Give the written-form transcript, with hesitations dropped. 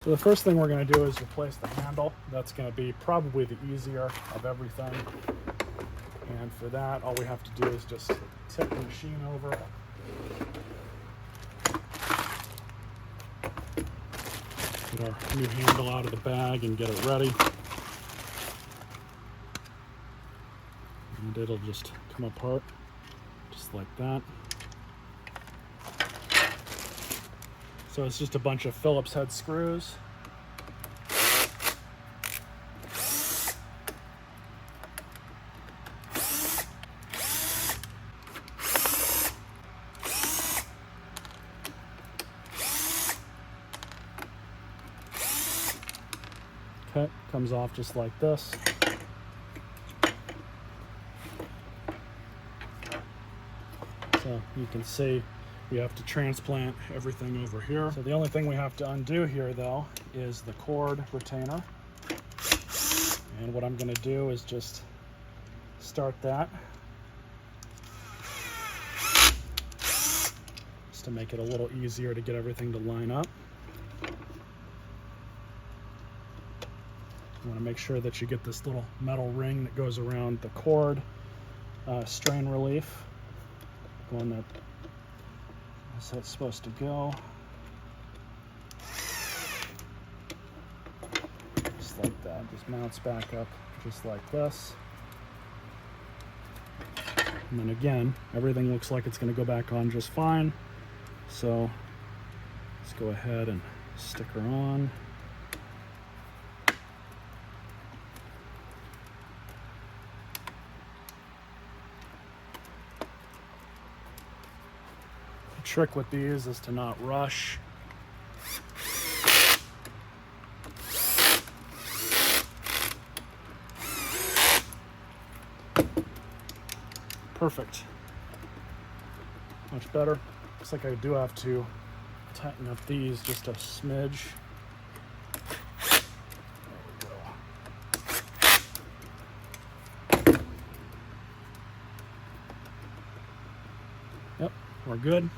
So the first thing we're going to do is replace the handle. That's going to be probably the easier of everything. And for that, all we have to do is just tip the machine over. Get our new handle out of the bag and get it ready. And it'll just come apart just like that. So it's just a bunch of Phillips head screws. Okay, comes off just like this. So you can see we have to transplant everything over here. So the only thing we have to undo here though is the cord retainer. And what I'm going to do is just start that just to make it a little easier to get everything to line up. You want to make sure that you get this little metal ring that goes around the cord strain relief, one that is that's supposed to go. Just like that, just mounts back up just like this. And then again, everything looks like it's going to go back on just fine. So let's go ahead and stick her on. The trick with these is to not rush. Perfect. Much better. Looks like I do have to tighten up these just a smidge. There we go. Yep, we're good.